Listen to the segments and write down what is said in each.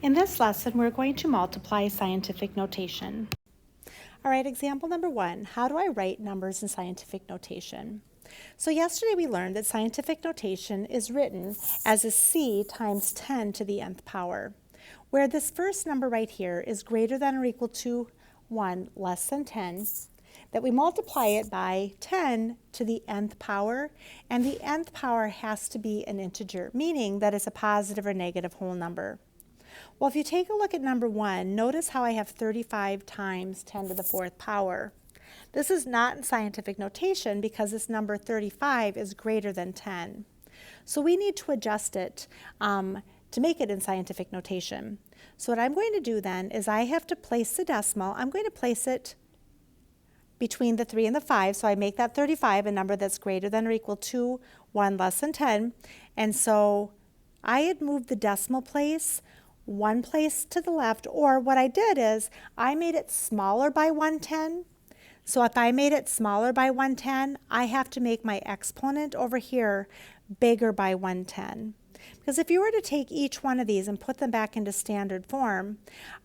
In this lesson, we're going to multiply scientific notation. All right, example number 1, how do I write numbers in scientific notation? So yesterday we learned that scientific notation is written as a c times 10 to the nth power, where this first number right here is greater than or equal to 1 less than 10, that we multiply it by 10 to the nth power, and the nth power has to be an integer, meaning that it's a positive or negative whole number. Well, if you take a look at number 1, notice how I have 35 times 10 to the 4th power. This is not in scientific notation because this number 35 is greater than 10. So we need to adjust it to make it in scientific notation. So what I'm going to do then is I have to place the decimal. I'm going to place it between the 3 and the 5, so I make that 35 a number that's greater than or equal to 1 less than 10. And so I had moved the decimal place one place to the left, or what I did is I made it smaller by 1/10. So if I made it smaller by 1/10, I have to make my exponent over here bigger by 1/10. Because if you were to take each one of these and put them back into standard form,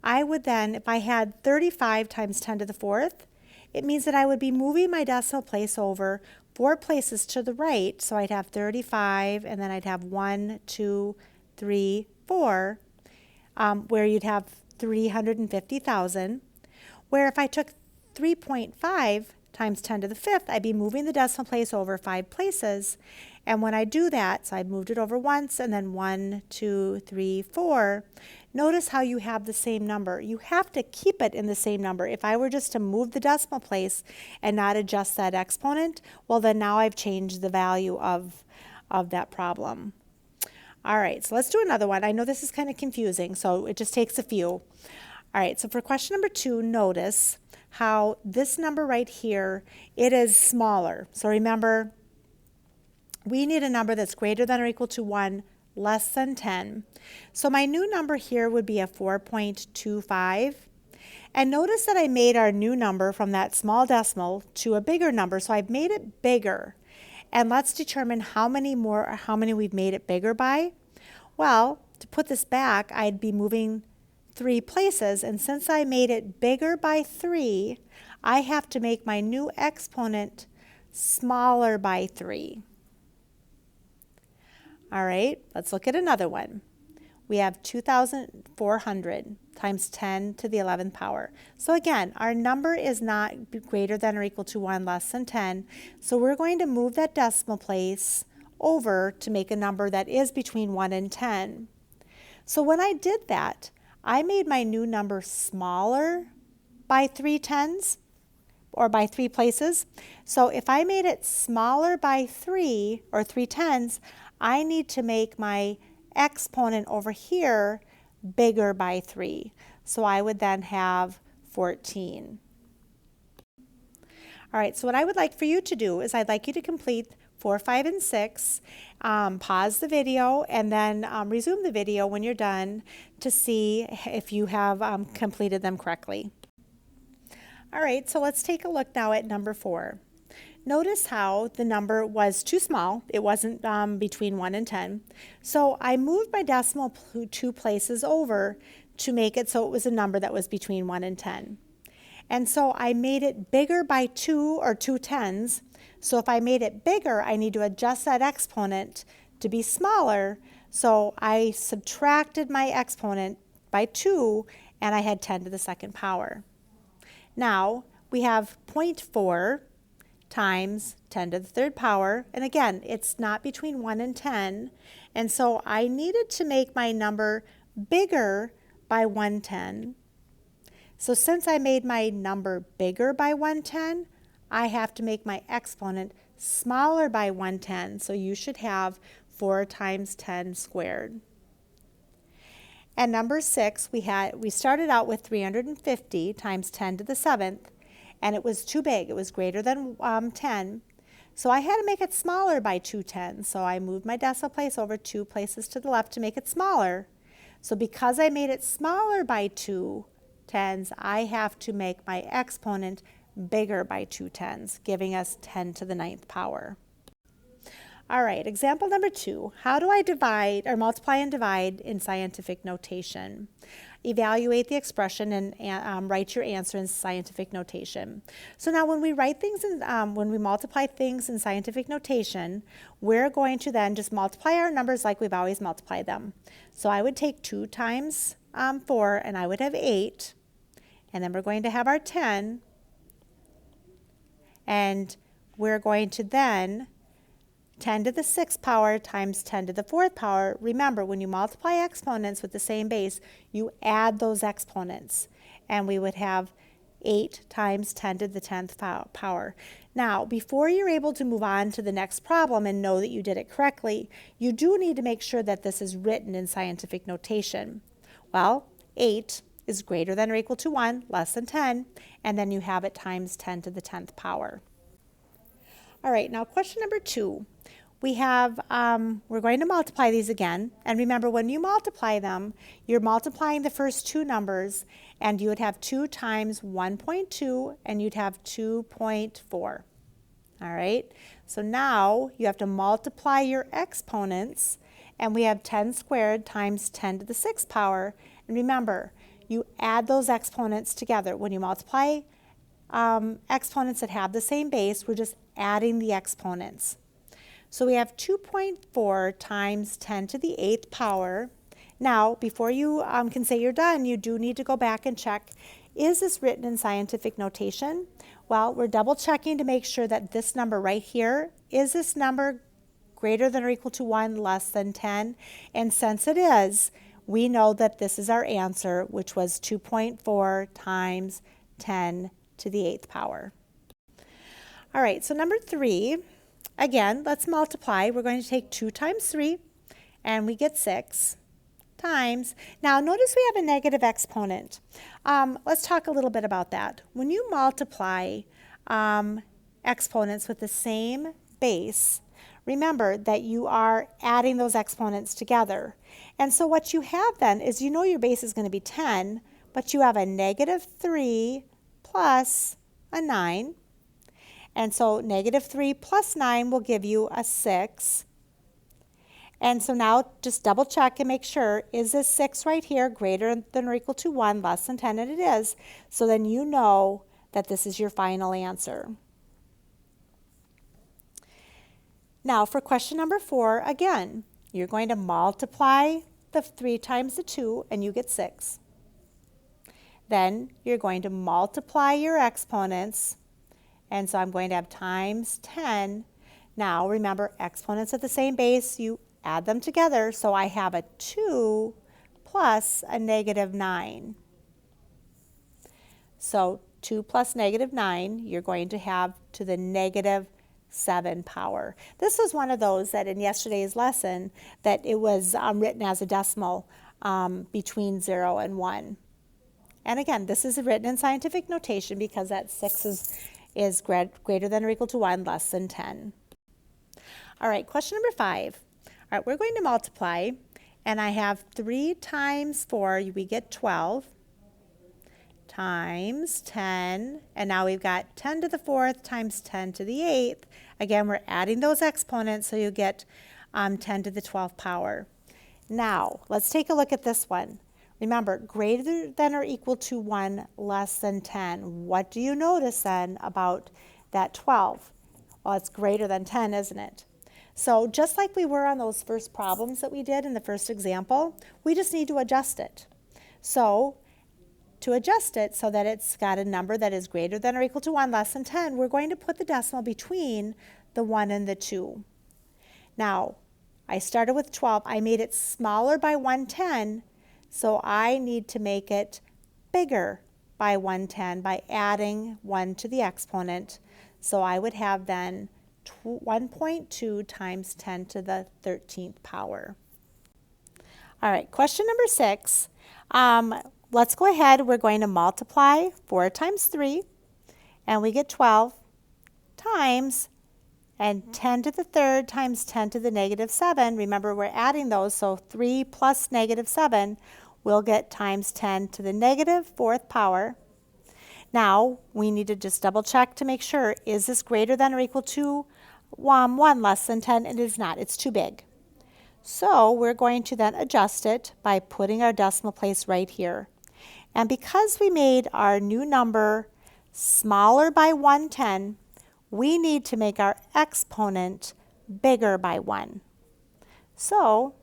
I would then, if I had 35 times 10 to the 4th, it means that I would be moving my decimal place over 4 places to the right. So I'd have 35, and then I'd have 1, 2, 3, 4. Where you'd have 350,000, where if I took 3.5 times 10 to the 5th, I'd be moving the decimal place over 5 places. And when I do that, so I moved it over once, and then 1, 2, 3, 4, notice how you have the same number. You have to keep it in the same number. If I were just to move the decimal place and not adjust that exponent, well, then now I've changed the value of that problem. All right, so let's do another one. I know this is kind of confusing, so it just takes a few. All right, so for question number 2, notice how this number right here, it is smaller. So remember, we need a number that's greater than or equal to 1 less than 10. So my new number here would be a 4.25. And notice that I made our new number from that small decimal to a bigger number, so I've made it bigger. And let's determine how many we've made it bigger by. Well, to put this back, I'd be moving 3 places, and since I made it bigger by 3, I have to make my new exponent smaller by 3. All right, let's look at another one. We have 2,400 times 10 to the 11th power. So again, our number is not greater than or equal to 1 less than 10. So we're going to move that decimal place over to make a number that is between 1 and 10. So when I did that, I made my new number smaller by 3 tens, or by 3 places. So if I made it smaller by 3, or 3 tens, I need to make my exponent over here bigger by 3. So I would then have 14. All right, so what I would like for you to do is I'd like you to complete 4, 5, and 6, pause the video, and then resume the video when you're done to see if you have completed them correctly. All right, so let's take a look now at number 4. Notice how the number was too small. It wasn't between 1 and 10. So I moved my decimal 2 places over to make it so it was a number that was between 1 and 10. And so I made it bigger by 2 or 2 tens. So if I made it bigger, I need to adjust that exponent to be smaller. So I subtracted my exponent by 2, and I had 10 to the 2nd power. Now we have 0.4 times 10 to the 3rd power, and again, it's not between 1 and 10, and so I needed to make my number bigger by 1/10. So since I made my number bigger by 1/10, I have to make my exponent smaller by 1/10, so you should have 4 times 10 squared. And number 6, we started out with 350 times 10 to the 7th, and it was too big. It was greater than 10. So I had to make it smaller by 2 tens. So I moved my decimal place over 2 places to the left to make it smaller. So because I made it smaller by 2 tens, I have to make my exponent bigger by 2 tens, giving us 10 to the 9th power. All right, example number 2. How do I divide or multiply and divide in scientific notation? Evaluate the expression and write your answer in scientific notation. So now when we write things in, when we multiply things in scientific notation, we're going to then just multiply our numbers like we've always multiplied them. So I would take 2 times 4 and I would have 8. And then we're going to have our 10. And we're going to then 10 to the 6th power times 10 to the 4th power. Remember, when you multiply exponents with the same base, you add those exponents. And we would have 8 times 10 to the 10th power. Now, before you're able to move on to the next problem and know that you did it correctly, you do need to make sure that this is written in scientific notation. Well, 8 is greater than or equal to 1, less than 10, and then you have it times 10 to the 10th power. All right, now question number 2. We have, we're going to multiply these again. And remember, when you multiply them, you're multiplying the first 2 numbers, and you would have 2 times 1.2, and you'd have 2.4. All right, so now you have to multiply your exponents, and we have 10 squared times 10 to the 6th power. And remember, you add those exponents together. When you multiply exponents that have the same base, we're just adding the exponents. So we have 2.4 times 10 to the 8th power. Now, before you can say you're done, you do need to go back and check, is this written in scientific notation? Well, we're double checking to make sure that this number right here, is this number greater than or equal to 1, less than 10? And since it is, we know that this is our answer, which was 2.4 times 10 to the 8th power. All right, so number 3, again, let's multiply. We're going to take 2 times 3, and we get 6 times. Now, notice we have a negative exponent. Let's talk a little bit about that. When you multiply exponents with the same base, remember that you are adding those exponents together. And so what you have then is, you know your base is going to be 10, but you have a negative 3 plus a 9. And so negative 3 plus 9 will give you a 6. And so now just double check and make sure, is this 6 right here greater than or equal to 1, less than 10? And it is. So then you know that this is your final answer. Now for question number 4, again, you're going to multiply the 3 times the 2 and you get 6. Then you're going to multiply your exponents, and so I'm going to have times 10. Now remember, exponents at the same base, you add them together, so I have a 2 plus a negative 9. So 2 plus negative 9, you're going to have to the negative 7 power. This was one of those that in yesterday's lesson that it was written as a decimal between 0 and 1. And again, this is written in scientific notation because that 6 is greater than or equal to 1, less than 10. All right, question number 5. All right, we're going to multiply, and I have 3 times 4, we get 12, times 10, and now we've got 10 to the 4th times 10 to the 8th. Again, we're adding those exponents, so you get 10 to the 12th power. Now, let's take a look at this one. Remember, greater than or equal to 1, less than 10. What do you notice then about that 12? Well, it's greater than 10, isn't it? So just like we were on those first problems that we did in the first example, we just need to adjust it. So to adjust it so that it's got a number that is greater than or equal to 1, less than 10, we're going to put the decimal between the 1 and the 2. Now, I started with 12. I made it smaller by 1/10. So I need to make it bigger by 1/10 by adding 1 to the exponent. So I would have then 1.2 times 10 to the 13th power. All right, question number 6. Let's go ahead. We're going to multiply 4 times 3, and we get 12 times, and 10 to the 3rd times 10 to the negative 7. Remember, we're adding those, so 3 plus negative 7 we'll get times 10 to the negative 4th power. Now, we need to just double check to make sure, is this greater than or equal to 1 less than 10, it is not. It's too big. So we're going to then adjust it by putting our decimal place right here. And because we made our new number smaller by 1/10, we need to make our exponent bigger by 1. So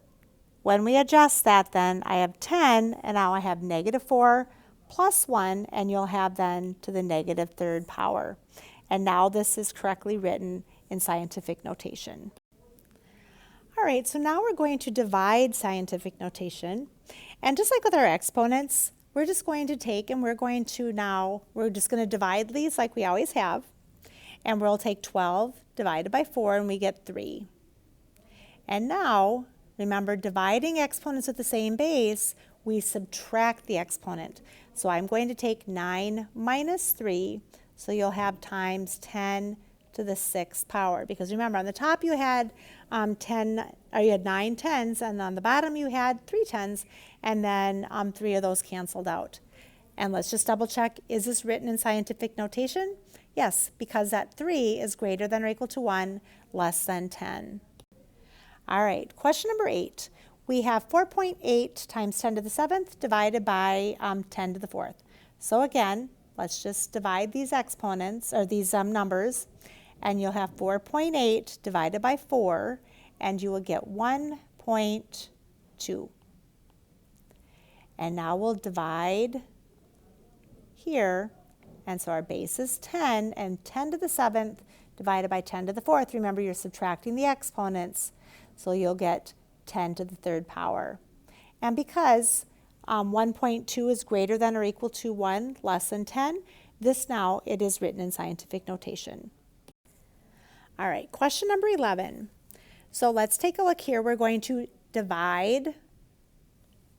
when we adjust that, then I have 10, and now I have -4 plus 1, and you'll have then to the -3rd power. And now this is correctly written in scientific notation. All right, so now we're going to divide scientific notation. And just like with our exponents, we're just going to take and we're just going to divide these like we always have. And we'll take 12 divided by 4, and we get 3. And now, remember, dividing exponents with the same base, we subtract the exponent. So I'm going to take 9 minus 3, so you'll have times 10 to the 6th power. Because remember, on the top you had you had 9 tens, and on the bottom you had 3 tens, and then 3 of those canceled out. And let's just double check, is this written in scientific notation? Yes, because that 3 is greater than or equal to 1, less than 10. All right, question number 8. We have 4.8 times 10 to the 7th divided by 10 to the 4th. So again, let's just divide these exponents, or these numbers, and you'll have 4.8 divided by 4, and you will get 1.2. And now we'll divide here, and so our base is 10, and 10 to the 7th divided by 10 to the 4th. Remember, you're subtracting the exponents, so you'll get 10 to the 3rd power. And because 1.2 is greater than or equal to 1, less than 10, this now, it is written in scientific notation. All right, question number 11. So let's take a look here. We're going to divide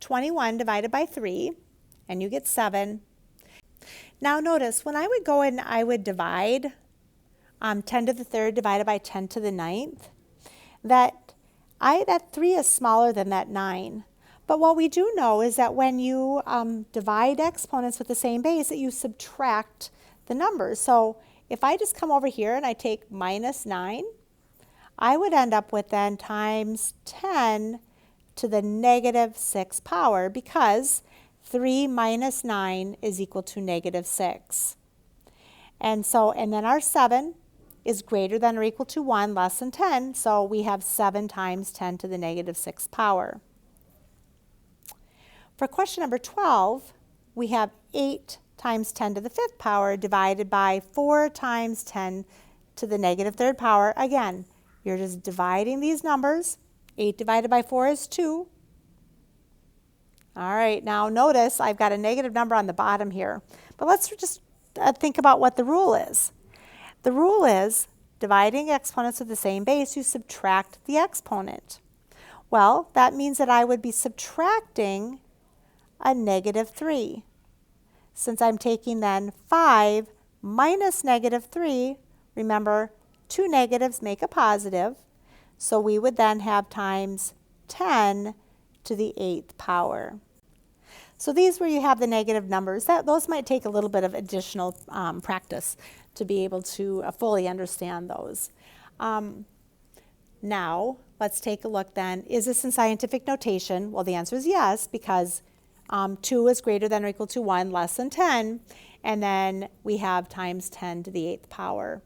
21 divided by 3, and you get 7. Now notice, when I would go and I would divide 10 to the 3rd divided by 10 to the 9th, that 3 is smaller than that 9. But what we do know is that when you divide exponents with the same base, that you subtract the numbers. So if I just come over here and I take minus 9, I would end up with then times 10 to the -6th power, because 3 minus 9 is equal to -6. And then our 7 is greater than or equal to 1, less than 10, so we have 7 times 10 to the -6th power. For question number 12, we have 8 times 10 to the 5th power divided by 4 times 10 to the -3rd power. Again, you're just dividing these numbers. 8 divided by 4 is 2. All right, now notice I've got a negative number on the bottom here. But let's just think about what the rule is. The rule is, dividing exponents with the same base, you subtract the exponent. Well, that means that I would be subtracting a -3. Since I'm taking then 5 minus -3, remember, 2 negatives make a positive, so we would then have times 10 to the 8th power. So these where you have the negative numbers, those might take a little bit of additional practice to be able to fully understand those. Now, let's take a look then. Is this in scientific notation? Well, the answer is yes, because 2 is greater than or equal to 1, less than 10, and then we have times 10 to the 8th power.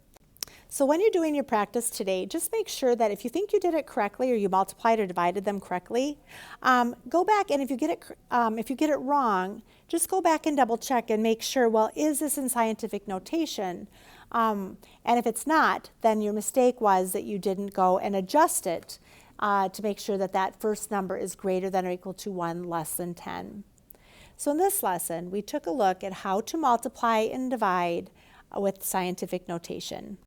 So when you're doing your practice today, just make sure that if you think you did it correctly, or you multiplied or divided them correctly, go back, and if you get it wrong, just go back and double check and make sure, well, is this in scientific notation? And if it's not, then your mistake was that you didn't go and adjust it to make sure that that first number is greater than or equal to 1, less than 10. So in this lesson, we took a look at how to multiply and divide with scientific notation.